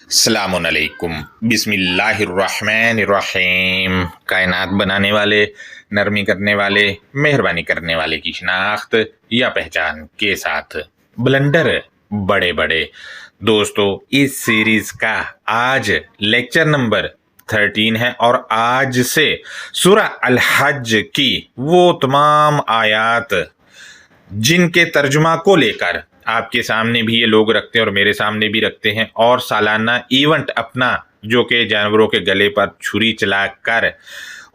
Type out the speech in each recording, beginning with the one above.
अस्सलामुअलैकुम बिस्मिल्लाहिर्रहमानिर्रहीम। कायनात बनाने वाले, नरमी करने वाले, मेहरबानी करने वाले की शनाख्त या पहचान के साथ ब्लंडर बड़े बड़े। दोस्तों, इस सीरीज का आज लेक्चर नंबर 13 है और आज से सूरह अल हज की वो तमाम आयात जिनके तर्जुमा को लेकर आपके सामने भी ये लोग रखते हैं और मेरे सामने भी रखते हैं, और सालाना इवेंट अपना जो कि जानवरों के गले पर छुरी चलाकर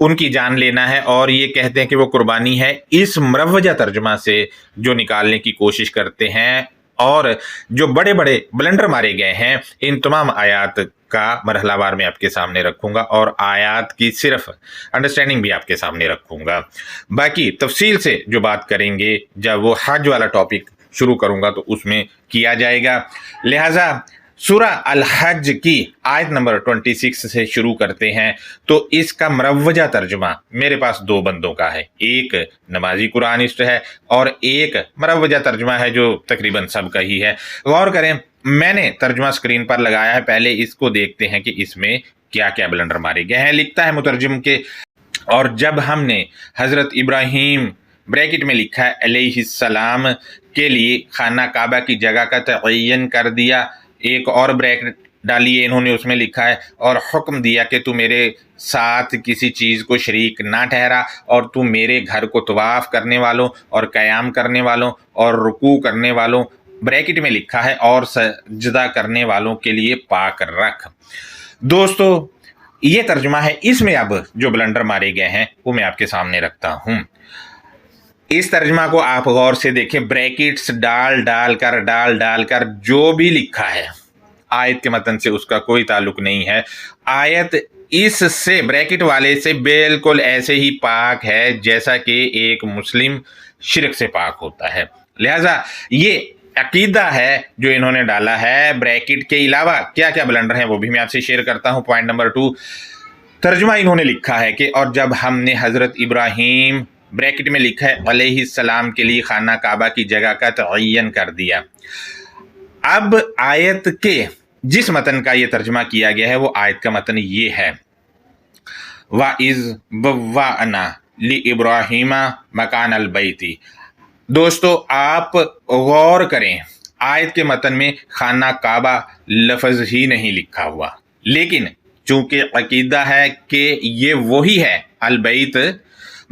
उनकी जान लेना है, और ये कहते हैं कि वो कुर्बानी है, इस मुरव्वजा तर्जुमा से जो निकालने की कोशिश करते हैं और जो बड़े बड़े ब्लंडर मारे गए हैं, इन तमाम आयात का मरहलावार में आपके सामने रखूंगा और आयात की सिर्फ अंडरस्टैंडिंग भी आपके सामने रखूंगा। बाकी तफसील से जो बात करेंगे जब वो हज वाला टॉपिक शुरू करूंगा तो उसमें किया जाएगा। लिहाजा सूरह अल हज की आयत नंबर 26 से शुरू करते हैं। तो इसका मुरव्वजा तर्जुमा मेरे पास दो बंदों का है, एक नमाजी कुरानिस्ट है और एक मुरव्वजा तर्जुमा है जो तकरीबन सबका ही है। गौर करें, मैंने तर्जुमा स्क्रीन पर लगाया है, पहले इसको देखते हैं कि इसमें क्या क्या ब्लंडर मारे गए हैं। लिखता है मुतरजिम के, और जब हमने हज़रत इब्राहीम ब्रैकेट में लिखा है अलैहिस्सलाम के लिए खाना काबा की जगह का तयन कर दिया, एक और ब्रैकेट डालिए इन्होंने, उसमें लिखा है और हुक्म दिया कि तू मेरे साथ किसी चीज़ को शरीक ना ठहरा और तू मेरे घर को तवाफ़ करने वालों और क़याम करने वालों और रुकू करने वालों, ब्रैकेट में लिखा है और सजदा करने वालों के लिए पाक रख। दोस्तों, ये तर्जुमा है। इसमें अब जो ब्लंडर मारे गए हैं वो मैं आपके सामने रखता हूँ। इस तर्जुमा को आप गौर से देखें, ब्रैकेट्स डाल डाल कर जो भी लिखा है आयत के मतन से उसका कोई ताल्लुक नहीं है। आयत इससे, ब्रैकेट वाले से बिल्कुल ऐसे ही पाक है जैसा कि एक मुस्लिम शिरक से पाक होता है। लिहाजा ये अकीदा है जो इन्होंने डाला है। ब्रैकेट के अलावा क्या क्या ब्लंडर हैं वो भी मैं आपसे शेयर करता हूँ। पॉइंट नंबर 2, तर्जुमा इन्होंने लिखा है कि और जब हमने हज़रत इब्राहीम ब्रैकेट में लिखा है अलैहिस्सलाम के लिए खाना काबा की जगह का तयन कर दिया। अब आयत के जिस मतन का ये तर्जुमा किया गया है वो आयत का मतन ये है, वाइज़ बव्वाअना ली इब्राहीमा मकान अल बैती। दोस्तों, आप गौर करें, आयत के मतन में खाना काबा लफ्ज़ ही नहीं लिखा हुआ, लेकिन चूंकि अकीदा है कि ये वही है, अल बैत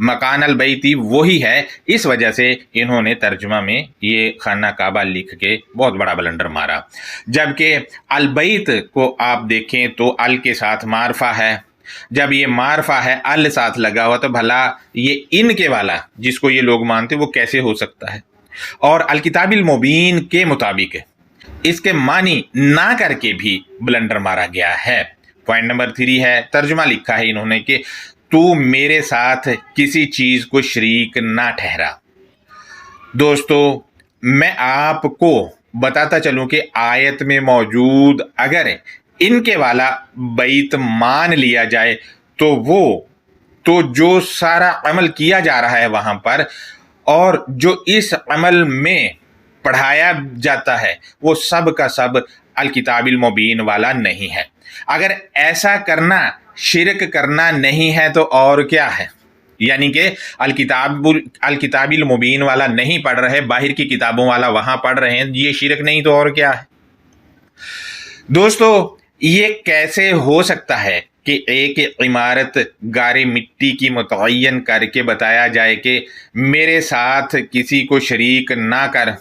मकान अल बैती वही है, इस वजह से इन्होंने तर्जुमा में ये खाना काबा लिख के बहुत बड़ा ब्लंडर मारा। जबकि अल बैत को आप देखें तो अल के साथ मारफा है, जब ये मारफा है अल साथ लगा हुआ तो भला ये इनके वाला जिसको ये लोग मानते वो कैसे हो सकता है। और अल किताबिल मुबीन के मुताबिक इसके मानी ना करके भी ब्लंडर मारा गया है। पॉइंट नंबर 3 है, तर्जुमा लिखा है इन्होंने कि तू मेरे साथ किसी चीज को शरीक ना ठहरा। दोस्तों, मैं आपको बताता चलूं कि आयत में मौजूद अगर इनके वाला बैत मान लिया जाए तो जो सारा अमल किया जा रहा है वहां पर और जो इस अमल में पढ़ाया जाता है वो सब का सब अल किताबिल मुबीन वाला नहीं है। अगर ऐसा करना शिरक करना नहीं है तो और क्या है, यानी कि अल किताबिल मुबीन वाला नहीं पढ़ रहे, बाहर की किताबों वाला वहां पढ़ रहे हैं, ये शिरक नहीं तो और क्या है। दोस्तों, ये कैसे हो सकता है कि एक इमारत गारे मिट्टी की मुतय्यन करके बताया जाए कि मेरे साथ किसी को शरीक ना कर,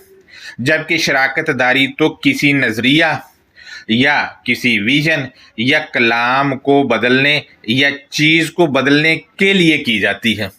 जबकि शराकत दारी तो किसी नजरिया या किसी विजन या कलाम को बदलने या चीज को बदलने के लिए की जाती है,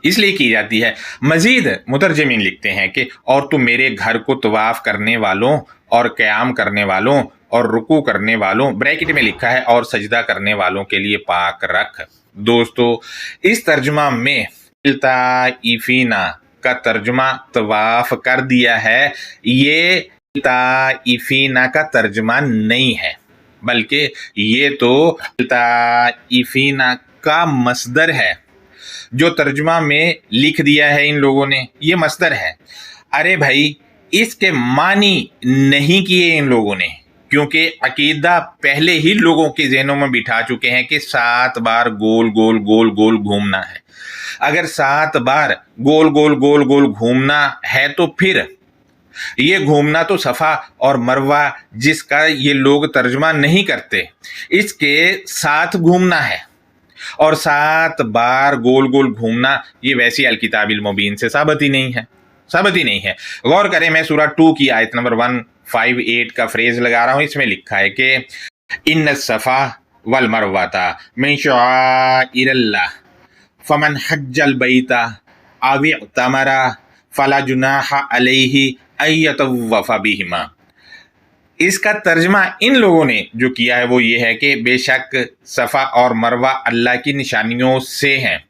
इसलिए की जाती है। मजीद मुतरजमीन लिखते हैं कि और तू मेरे घर को तवाफ करने वालों और क़याम करने वालों और रुकू करने वालों, ब्रैकेट में लिखा है और सजदा करने वालों के लिए पाक रख। दोस्तों, इस तर्जुमा में ताइफीना का तर्जुमा तवाफ कर दिया है, ये ताइफीना का तर्जुमा नहीं है, बल्कि ये तो ताइफीना का मसदर है जो तर्जुमा में लिख दिया है इन लोगों ने, ये मसदर है। अरे भाई, इसके मानी नहीं किए इन लोगों ने, क्योंकि अकीदा पहले ही लोगों के जहनों में बिठा चुके हैं कि 7 बार गोल गोल गोल गोल घूमना है। अगर 7 बार गोल गोल गोल गोल घूमना है तो फिर ये घूमना तो सफ़ा और मरवा, जिसका ये लोग तर्जमा नहीं करते, इसके साथ घूमना है। और 7 बार गोल गोल घूमना ये वैसी अल-किताबिल मुबीन से साबित ही नहीं है। गौर करें, मैं सूरह 2 की आयत नंबर 158 का फ्रेज लगा रहा हूं। इसमें लिखा है कि इन्न सफ़ा वल मरवाता मिन शआइरिल्लाह फमन हज्जल बैता अव इअतमरा फला जुनाह अलैहि अयतवफ़ बिहिमा। इसका तर्जमा इन लोगों ने जो किया है वो ये है कि बेशक सफ़ा और मरवा अल्लाह की निशानियों से हैं,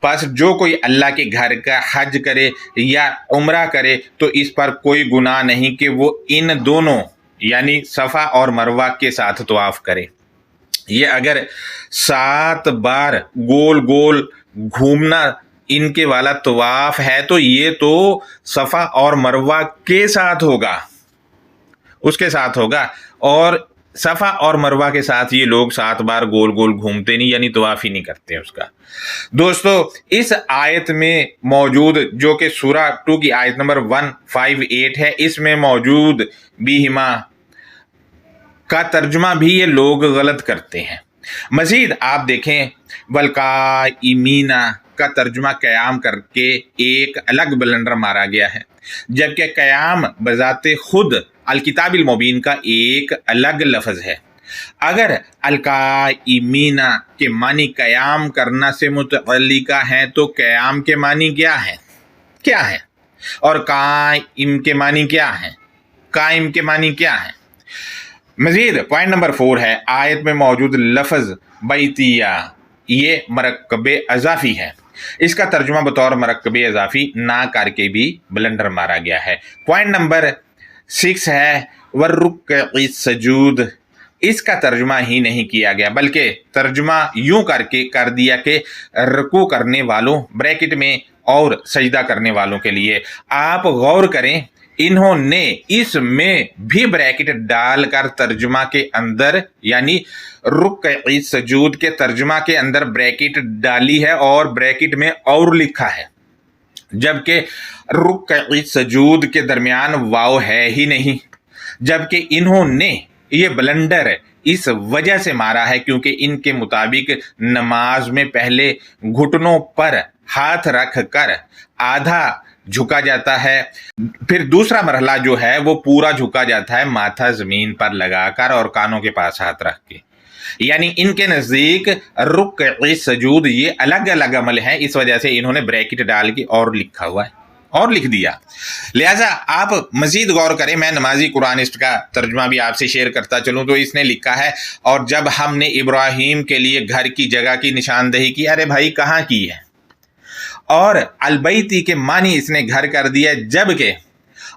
बस जो कोई अल्लाह के घर का हज करे या उम्रा करे तो इस पर कोई गुनाह नहीं कि वो इन दोनों यानी सफ़ा और मरवा के साथ तवाफ़ करे। ये अगर 7 बार गोल गोल घूमना इनके वाला तवाफ़ है तो ये तो सफ़ा और मरवा के साथ होगा, उसके साथ होगा। और सफ़ा और मरवा के साथ ये लोग 7 बार गोल गोल घूमते नहीं, यानी तवाफ़ ही नहीं करते उसका। दोस्तों, इस आयत में मौजूद जो कि सूरह 2 की आयत नंबर 158 है, इसमें मौजूद बिहिमा का तर्जुमा भी ये लोग गलत करते हैं। मजीद आप देखें, वलकाइमीना का तर्जुमा क़याम करके एक अलग ब्लंडर मारा गया है, जबकि क़याम बज़ाते खुद अल-किताबिल मुबीन का एक अलग लफ्ज़ है। अगर अलकाइमीना के मानी क़याम करना से मुतअल्लिका हैं तो क़याम के मानी क्या है और काइम के मानी क्या है। मजीद पॉइंट नंबर 4 है, आयत में मौजूद लफ्ज़ बैतिया ये मरकब अज़ाफ़ी है। इसका तर्जुमा बतौर मरकब अज़ाफ़ी ना करके भी ब्लंडर मारा गया है। पॉइंट नंबर 6 है वर्रुक्क़इ सजूद। इसका तर्जुमा ही नहीं किया गया, बल्कि तर्जुमा यूं करके कर दिया कि रुकू करने वालों ब्रैकेट में और सजदा करने वालों के लिए। आप गौर करें, इन्होंने इसमें भी ब्रैकेट डालकर तर्जुमा के अंदर यानी रुक्क़इ सजूद के तर्जुमा के अंदर ब्रैकेट डाली है और ब्रैकेट में और लिखा है, जबकि रुक्क़इ सजूद के दरमियान वाव है ही नहीं। जबकि इन्होंने ये ब्लंडर इस वजह से मारा है क्योंकि इनके मुताबिक नमाज में पहले घुटनों पर हाथ रख कर आधा झुका जाता है, फिर दूसरा मरहला जो है वो पूरा झुका जाता है माथा जमीन पर लगाकर और कानों के पास हाथ रख के। यानी इनके नज़दीक रुक्क़इ सजूद ये अलग अलग अमल है, इस वजह से इन्होंने ब्रैकेट डाल के और लिखा हुआ है और लिख दिया। लिहाजा आप मजीद गौर करें, मैं नमाजी कुरानिस्ट का तर्जुमा भी आपसे शेयर करता चलूँ तो इसने लिखा है, और जब हमने इब्राहीम के लिए घर की जगह की निशानदही की, अरे भाई कहाँ की है, और अलबैती के मानी इसने घर कर दिया, जबकि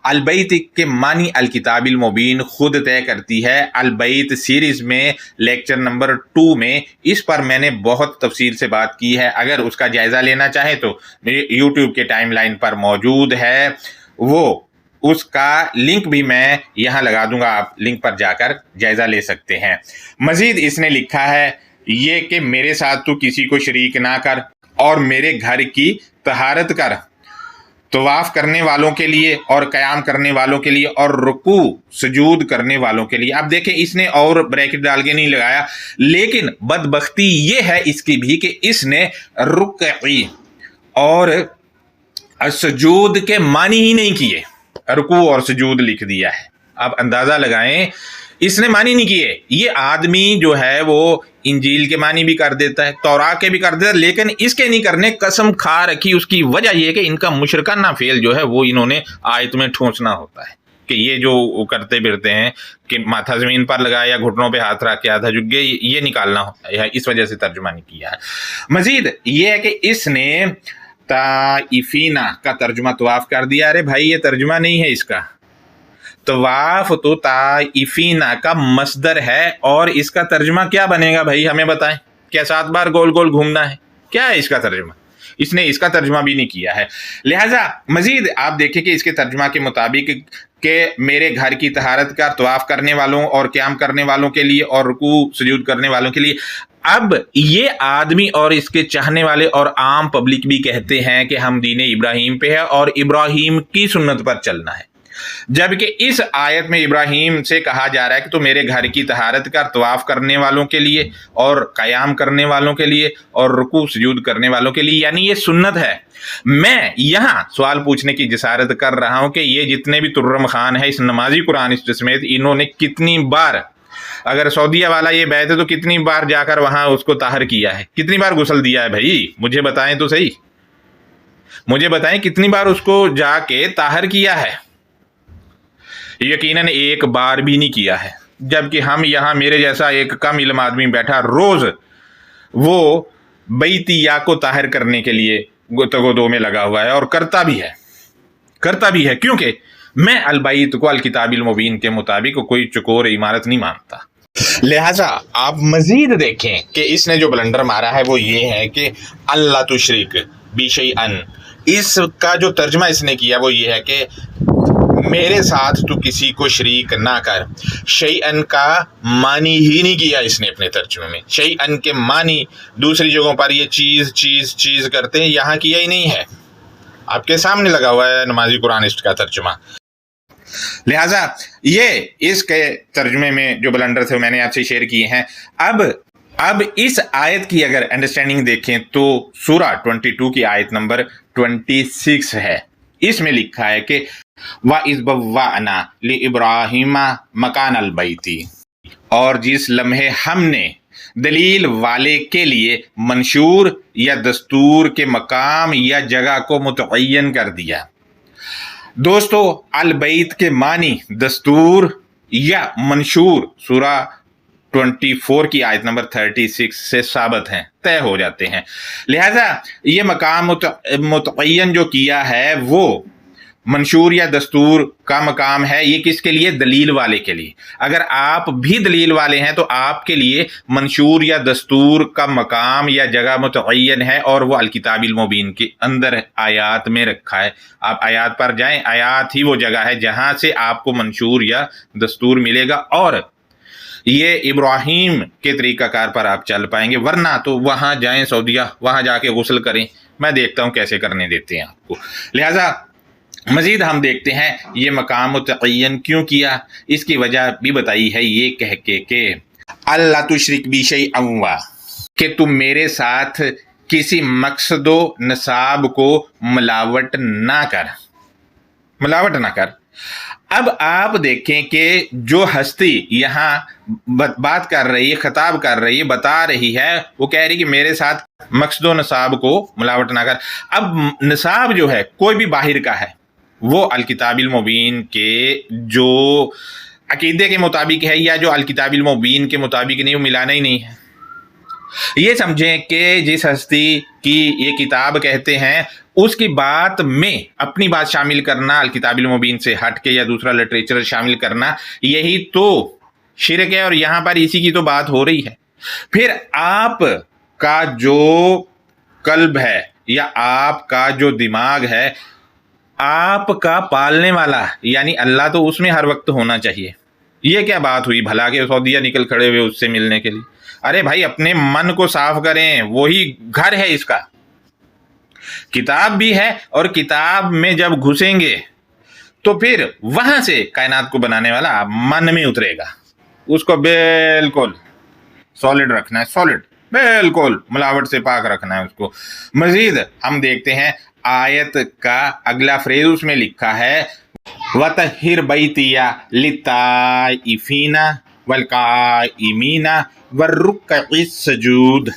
अलबैत के मानी अल-किताबिल मुबीन खुद तय करती है। अलबैत सीरीज़ में लेक्चर नंबर 2 में इस पर मैंने बहुत तफसील से बात की है, अगर उसका जायज़ा लेना चाहें तो मेरे यूट्यूब के टाइमलाइन पर मौजूद है, वो उसका लिंक भी मैं यहाँ लगा दूंगा, आप लिंक पर जाकर जायज़ा ले सकते हैं। मज़ीद इसने लिखा है ये कि मेरे साथ तू किसी को शरीक ना कर और मेरे घर की तहारत कर, तवाफ़ करने वालों के लिए और क़याम करने वालों के लिए और रुकू सजूद करने वालों के लिए। अब देखें, इसने और ब्रैकेट डाल के नहीं लगाया, लेकिन बदबख्ती ये है इसकी भी कि इसने रुक्क़ई और सजूद के मानी ही नहीं किए, रुकू और सजूद लिख दिया है। अब अंदाज़ा लगाएं, इसने मानी नहीं किए। ये आदमी जो है वो इंजील के मानी भी कर देता है, तौरा के भी कर देता है, लेकिन इसके नहीं करने कसम खा रखी। उसकी वजह यह है कि इनका मुशरकाना फेल जो है वो इन्होंने आयत में ठोंसना होता है कि ये जो करते फिरते हैं कि माथा ज़मीन पर लगाया या घुटनों पे हाथ रख के आधा झुक गए, ये निकालना होता है, इस वजह से तर्जुमा नहीं किया है। मजीद ये है कि इसने ताइफीना का तर्जुमा तवाफ़ कर दिया। अरे भाई ये तर्जुमा नहीं है इसका, तवाफ़ तो ताइफीना का मसदर है और इसका तर्जुमा क्या बनेगा भाई, हमें बताएं। क्या 7 बार गोल गोल घूमना है, क्या है इसका तर्जुमा? इसने इसका तर्जुमा भी नहीं किया है। लिहाजा मजीद आप देखें कि इसके तर्जुमा के मुताबिक कि मेरे घर की तहारत का तवाफ करने वालों और क़याम करने वालों के लिए और रुकू सुजूद करने वालों के लिए। अब ये आदमी और इसके चाहने वाले और आम पब्लिक भी कहते हैं कि हम दीन इब्राहीम पे है और इब्राहीम की सुन्नत पर चलना है, जबकि इस आयत में इब्राहीम से कहा जा रहा है कि तो मेरे घर की तहारत का तवाफ करने वालों के लिए और क़याम करने वालों के लिए और रुकू सुजूद करने वालों के लिए, यानी ये सुन्नत है। मैं यहाँ सवाल पूछने की जसारत कर रहा हूँ कि ये जितने भी तुर्रम खान है इस नमाजी कुरानिस्ट समेत, इन्होंने कितनी बार, अगर सऊदीया वाला ये बैत है तो कितनी बार जाकर वहां उसको ताहर किया है, कितनी बार गुस्ल दिया है भाई, मुझे बताएं तो सही, मुझे बताएं कितनी बार उसको जाके ताहर किया है। यकीनन एक बार भी नहीं किया है, जबकि हम यहाँ मेरे जैसा एक कम इल्म आदमी बैठा रोज वो बैतिया को ताहर करने के लिए गुतगोदो में लगा हुआ है और करता भी है क्योंकि मैं अलबैत को अलकिताबिल मुबीन के मुताबिक कोई चकोर इमारत नहीं मानता। लिहाजा आप मजीद देखें कि इसने जो ब्लंडर मारा है वो ये है कि अल्लाह तुशरिक बिशैअन, इसका जो तर्जमा इसने किया वो ये है कि मेरे साथ तू किसी को शरीक ना कर। शैअन का मानी ही नहीं किया इसने अपने तर्जुमे में। शैअन के मानी दूसरी जगहों पर ये चीज करते हैं, यहाँ किया ही नहीं है। आपके सामने लगा हुआ है नमाजी कुरानिस्ट का तर्जुमा। लिहाजा ये इसके तर्जुमे में जो ब्लंडर थे मैंने आपसे शेयर किए हैं। अब इस आयत की अगर अंडरस्टैंडिंग देखें तो सूरा 22 की आयत नंबर 26 है। इसमें लिखा है कि व इज़बव्वाअना लि इब्राहीमा मकान अल बैती, और जिस लम्हे हमने दलील वाले के लिए मंशूर या दस्तूर के मकाम या जगह को मुतअय्यन कर दिया। दोस्तों अल बैत के मानी दस्तूर या मंशूर सूरा 24 की आयत नंबर 36 से साबित हैं, तय हो जाते हैं। लिहाजा ये मकाम मुतअय्यन जो किया है वो मंशूर या दस्तूर का मकाम है। ये किसके लिए? दलील वाले के लिए। अगर आप भी दलील वाले हैं तो आपके लिए मंशूर या दस्तूर का मकाम या जगह मुतअय्यन है और वो अलकिताबिल मुबीन के अंदर आयात में रखा है। आप आयात पर जाएं, आयात ही वो जगह है जहां से आपको मंशूर या दस्तूर मिलेगा और ये इब्राहीम के तरीक़ाकार पर आप चल पाएंगे। वरना तो वहां जाएं सऊदीया, वहां जाके गुस्ल करें, मैं देखता हूं कैसे करने देते हैं आपको। लिहाजा मजीद हम देखते हैं ये मकाम मुतअय्यन क्यों किया, इसकी वजह भी बताई है ये कह के अल्लाह तुशरिक बी शैअन, कि तुम मेरे साथ किसी मकसदो नसाब को मिलावट ना कर। अब आप देखें कि जो हस्ती यहाँ बात कर रही है, खिताब कर रही है, बता रही है, वो कह रही कि मेरे साथ मकसदो नसाब को मिलावट ना कर। अब नसाब जो है कोई भी बाहिर का है, वो अलकिताबिल मुबीन के जो अकीदे के मुताबिक है या जो अलकिताबिल मुबीन के मुताबिक नहीं, वो मिलाना ही नहीं है। ये समझें कि जिस हस्ती की ये किताब कहते हैं उसकी बात में अपनी बात शामिल करना, अलकिताबिल मुबीन से हट के या दूसरा लिटरेचर शामिल करना, यही तो शिरक है और यहाँ पर इसी की तो बात हो रही है। फिर आप का जो कल्ब है या आपका जो दिमाग है, आपका पालने वाला यानी अल्लाह तो उसमें हर वक्त होना चाहिए। ये क्या बात हुई भला के सऊदीया निकल खड़े हुए उससे मिलने के लिए? अरे भाई अपने मन को साफ करें, वही घर है इसका। किताब भी है और किताब में जब घुसेंगे तो फिर वहां से कायनात को बनाने वाला मन में उतरेगा। उसको बिल्कुल सॉलिड रखना है, सॉलिड, बिल्कुल मिलावट से पाक रखना है उसको। मजीद हम देखते हैं आयत का अगला फ्रेज, उसमें लिखा है वतहिर बैतिया लित्ताइफीना वलकाइमीना वर्रुक्किस सजूद,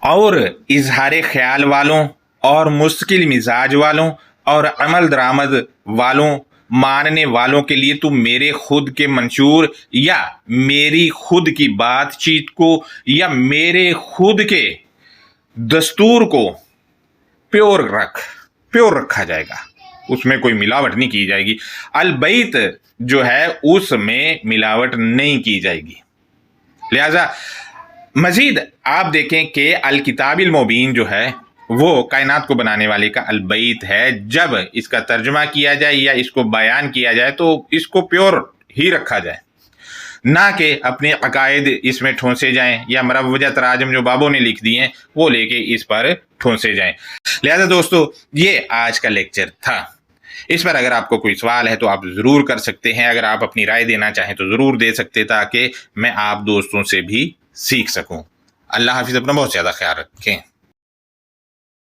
और इजहार ख्याल वालों और मुश्किल मिजाज वालों और अमल दरामद वालों, मानने वालों के लिए तू मेरे खुद के मंशूर या मेरी खुद की बातचीत को या मेरे खुद के दस्तूर को प्योर रखा जाएगा, उसमें कोई मिलावट नहीं की जाएगी। अलबैत जो है उसमें मिलावट नहीं की जाएगी। लिहाजा मजीद आप देखें कि अलकिताबिल मुबीन जो है وہ کائنات کو بنانے والے کا البیت ہے۔ جب اس کا ترجمہ کیا جائے یا اس کو بیان کیا جائے تو اس کو پیور ہی رکھا جائے، نہ کہ اپنے عقائد اس میں ٹھونسے جائیں یا مروجہ تراجم جو بابوں نے لکھ دیے ہیں وہ لے کے اس پر ٹھونسے جائیں۔ لہذا دوستو یہ آج کا لیکچر تھا۔ اس پر اگر آپ کو کوئی سوال ہے تو آپ ضرور کر سکتے ہیں، اگر آپ اپنی رائے دینا چاہیں تو ضرور دے سکتے، تاکہ میں آپ دوستوں سے بھی سیکھ سکوں۔ اللہ حافظ، اپنا بہت زیادہ خیال رکھیں۔